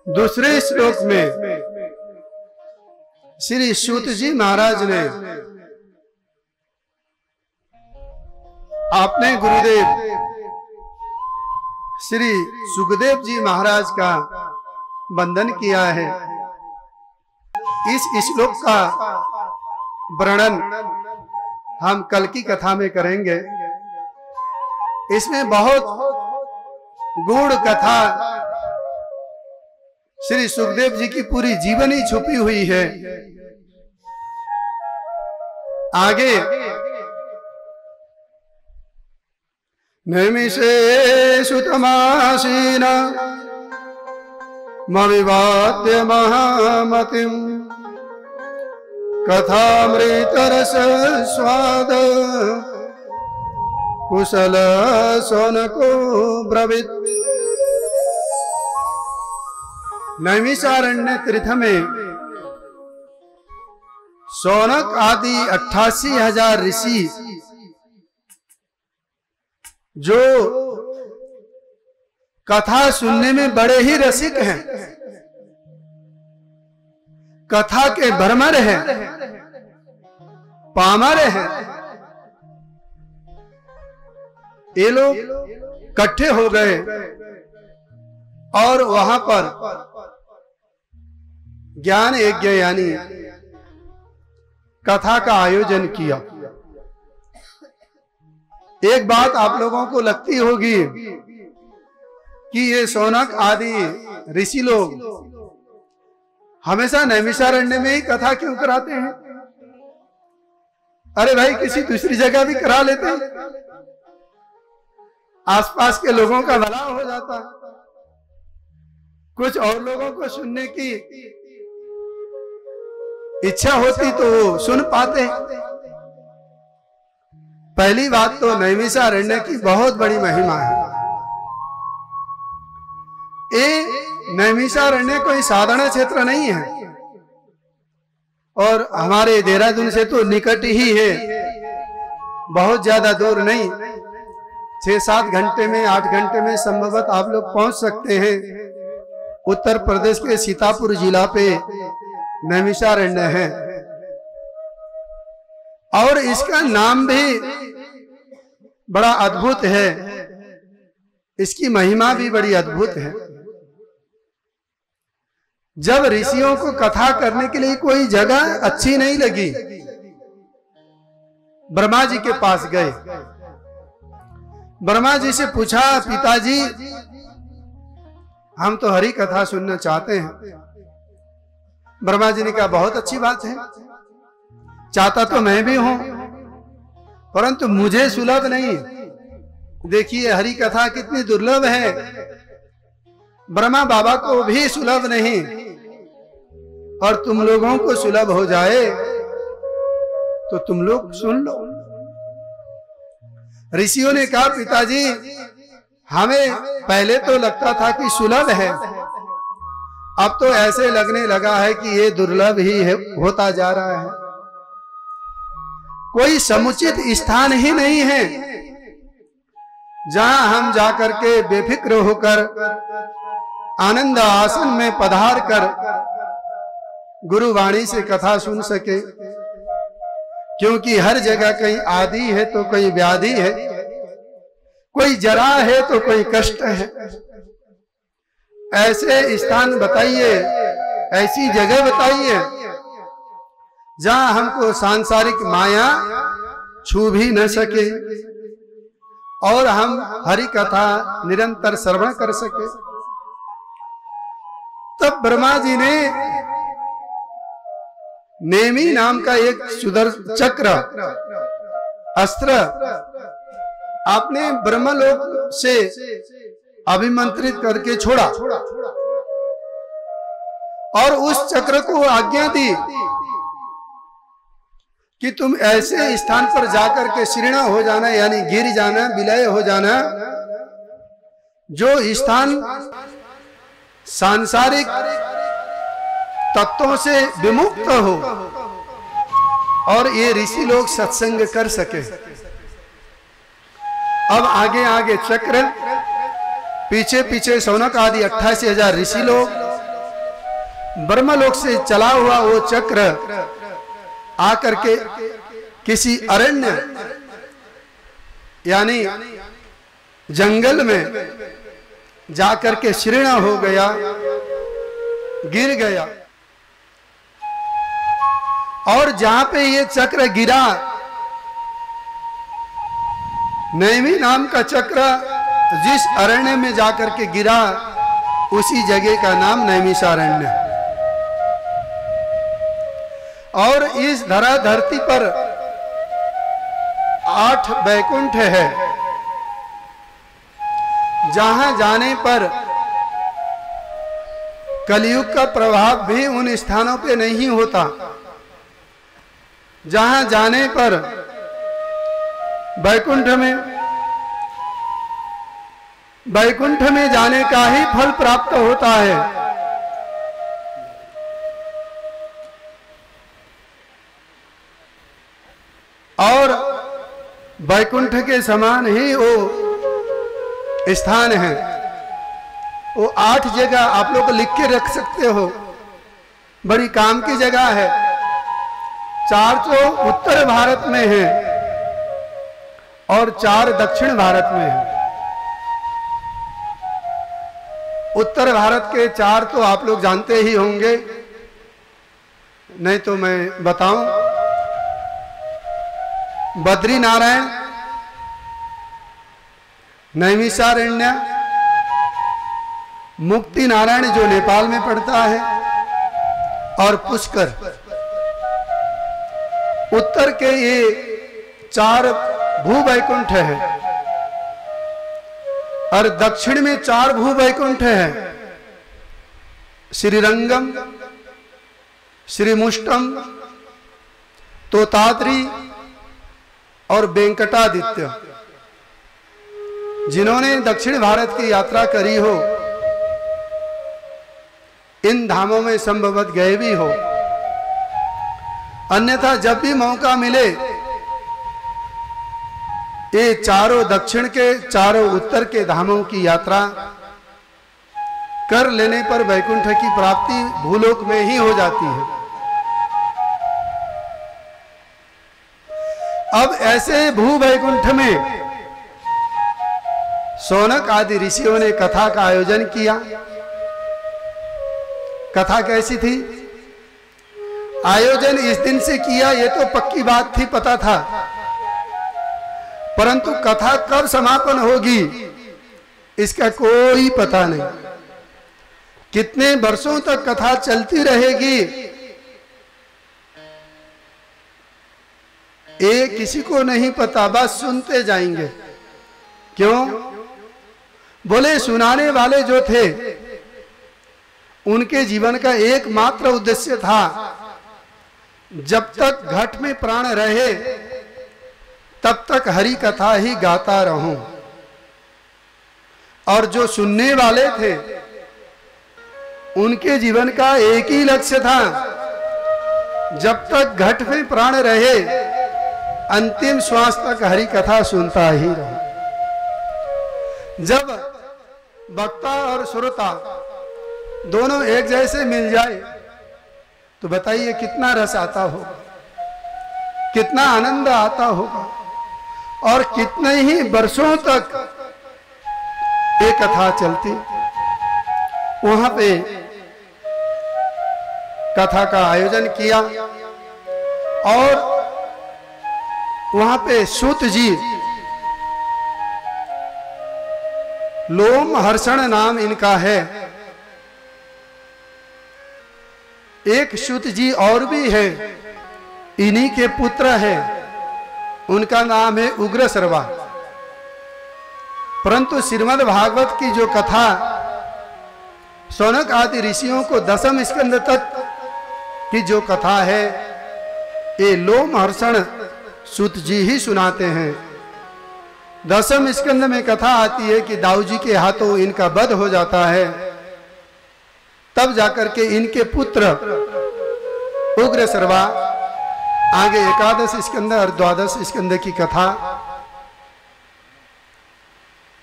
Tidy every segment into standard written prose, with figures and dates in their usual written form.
दूसरे श्लोक में श्री सूत जी महाराज ने अपने गुरुदेव श्री सुखदेव जी महाराज का वंदन किया है। इस श्लोक का वर्णन हम कल की कथा में करेंगे। इसमें बहुत गूढ़ कथा श्री सुखदेव जी की पूरी जीवनी छुपी हुई है। आगे नैमिषेषु तमासीन मविवाद्य महामतिम कथामृतरस स्वाद कुशल सोनको ब्रवीत। नैमिषारण्य तीर्थ में शौनक आदि 88,000 ऋषि जो कथा सुनने में बड़े ही रसिक हैं, कथा के भ्रमर हैं, पामर हैं, ये लोग इकट्ठे हो गए और वहां पर ज्ञान यज्ञ यानी कथा का आयोजन किया। एक बात आप लोगों को लगती होगी कि ये शौनक आदि ऋषि लोग हमेशा नैमिषारण्य में ही कथा क्यों कराते हैं? अरे भाई, किसी दूसरी जगह भी करा लेते हैं, आसपास के लोगों का भला हो जाता है, कुछ और लोगों को सुनने की इच्छा होती तो वो सुन पाते। पहली बात तो नैमिषारण्य की बहुत बड़ी महिमा है। ये नैमिषारण्य कोई साधारण क्षेत्र नहीं है और हमारे देहरादून से तो निकट ही है, बहुत ज्यादा दूर नहीं। 6-7 घंटे में 8 घंटे में संभवत आप लोग पहुंच सकते हैं। उत्तर प्रदेश के सीतापुर जिला पे नैमिषारण्य है और इसका नाम भी बड़ा अद्भुत है, इसकी महिमा भी बड़ी अद्भुत है। जब ऋषियों को कथा करने के लिए कोई जगह अच्छी नहीं लगी, ब्रह्मा जी के पास गए। ब्रह्मा जी से पूछा, पिताजी हम तो हरि कथा सुनना चाहते हैं। ब्रह्मा जी ने कहा, बहुत अच्छी बात है, चाहता तो मैं भी हूं, परंतु मुझे सुलभ नहीं। देखिए हरि कथा कितनी दुर्लभ है, ब्रह्मा बाबा को भी सुलभ नहीं और तुम लोगों को सुलभ हो जाए तो तुम लोग सुन लो। ऋषियों ने कहा, पिताजी हमें पहले तो लगता था कि सुलभ है, अब तो ऐसे लगने लगा है कि ये दुर्लभ ही होता जा रहा है। कोई समुचित स्थान ही नहीं है जहां हम जाकर के बेफिक्र होकर आनंद आसन में पधार कर गुरुवाणी से कथा सुन सके, क्योंकि हर जगह कहीं आदि है तो कहीं व्याधि है, कोई जरा है तो कोई कष्ट है। ऐसे स्थान बताइए, ऐसी जगह बताइए जहां हमको सांसारिक माया छू भी न सके और हम हरि कथा निरंतर श्रवण कर सके। तब ब्रह्मा जी ने नेमी नाम का एक सुदर्शन चक्र अस्त्र आपने ब्रह्मलोक से अभिमंत्रित करके छोड़ा और उस चक्र को आज्ञा दी कि तुम ऐसे स्थान पर जाकर के शीर्ण हो जाना, यानी गिर जाना, विलय हो जाना, जो स्थान सांसारिक तत्वों से विमुक्त हो और ये ऋषि लोग सत्संग कर सके। अब आगे आगे चक्र, पीछे पीछे शौनक आदि 88,000 ऋषि लोग ब्रह्मलोक से चला हुआ वो चक्र आकर के किसी अरण्य यानी जंगल में जाकर के शीर्ण हो गया, गिर गया। और जहां पे ये चक्र गिरा, नैमी नाम का चक्र जिस अरण्य में जाकर के गिरा, उसी जगह का नाम नैमिषारण्य। और इस धरती पर 8 वैकुंठ है, जहां जाने पर कलयुग का प्रभाव भी उन स्थानों पे नहीं होता, जहां जाने पर वैकुंठ में जाने का ही फल प्राप्त होता है। और वैकुंठ के समान ही वो स्थान है। वो 8 जगह आप लोग लिख के रख सकते हो, बड़ी काम की जगह है। 4 तो उत्तर भारत में है और 4 दक्षिण भारत में है। उत्तर भारत के 4 तो आप लोग जानते ही होंगे, नहीं तो मैं बताऊं। बद्री नारायण, नैमिषारण्य, मुक्ति नारायण जो नेपाल में पड़ता है, और पुष्कर। उत्तर के ये 4 भूवैकुंठ है और दक्षिण में 4 भूवैकुंठ है। श्रीरंगम, श्रीमुष्टम, तोताद्री और वेंकटादित्य। जिन्होंने दक्षिण भारत की यात्रा करी हो, इन धामों में संभवत गए भी हो, अन्यथा जब भी मौका मिले ये चारों दक्षिण के, चारों उत्तर के धामों की यात्रा कर लेने पर वैकुंठ की प्राप्ति भूलोक में ही हो जाती है। अब ऐसे भू वैकुंठ में शौनक आदि ऋषियों ने कथा का आयोजन किया। कथा कैसी थी? आयोजन इस दिन से किया, ये तो पक्की बात थी, पता था, परंतु कथा कब समापन होगी इसका कोई पता नहीं। कितने वर्षों तक कथा चलती रहेगी ये किसी को नहीं पता, बस सुनते जाएंगे। क्यों? बोले सुनाने वाले जो थे उनके जीवन का एकमात्र उद्देश्य था, जब तक घट में प्राण रहे तब तक हरि कथा ही गाता रहूं। और जो सुनने वाले थे उनके जीवन का एक ही लक्ष्य था, जब तक घट में प्राण रहे अंतिम श्वास तक हरि कथा सुनता ही रहूं। जब वक्ता और श्रोता दोनों एक जैसे मिल जाए तो बताइए कितना रस आता होगा, कितना आनंद आता होगा, और कितने ही वर्षों तक ये कथा चलती। वहां पे कथा का आयोजन किया और वहां पे सूत जी, लोम हर्षण नाम इनका है। एक सूत जी और भी है, इन्हीं के पुत्र है, उनका नाम है उग्र सर्वा। परंतु श्रीमद् भागवत की जो कथा शौनक आदि ऋषियों को 10वें स्कंद तक की जो कथा है, ये लोम हर्षण सूत जी ही सुनाते हैं। 10वें स्कंद में कथा आती है कि दाऊ जी के हाथों इनका वध हो जाता है, तब जाकर के इनके पुत्र उग्र सर्वा आगे 11 स्कंद और 12 स्कंद की कथा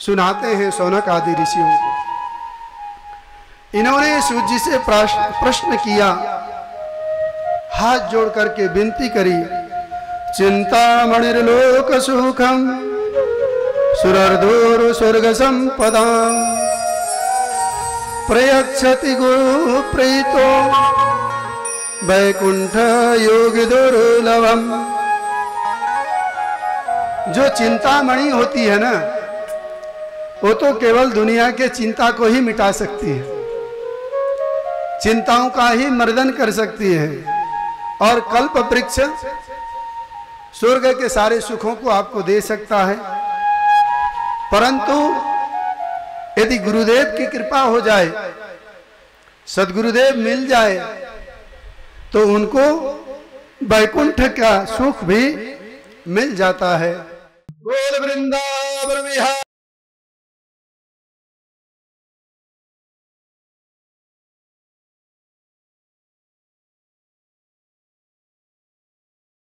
सुनाते हैं शौनक आदि ऋषियों को। इन्होंने सूत जी से प्रश्न किया, हाथ जोड़ करके विनती करी, चिंतामणिर्लोक सुखम सुरर्धुर स्वर्ग संपदा प्रयच्छति गुरु प्रीतो वैकुंठ योग दुर्लभम। जो चिंतामणि होती है ना, वो तो केवल दुनिया के चिंता को ही मिटा सकती है, चिंताओं का ही मर्दन कर सकती है। और कल्प वृक्ष स्वर्ग के सारे सुखों को आपको दे सकता है, परंतु यदि गुरुदेव की कृपा हो जाए, सदगुरुदेव मिल जाए, तो उनको वैकुंठ का सुख भी मिल जाता है। बोल वृंदावन विहार।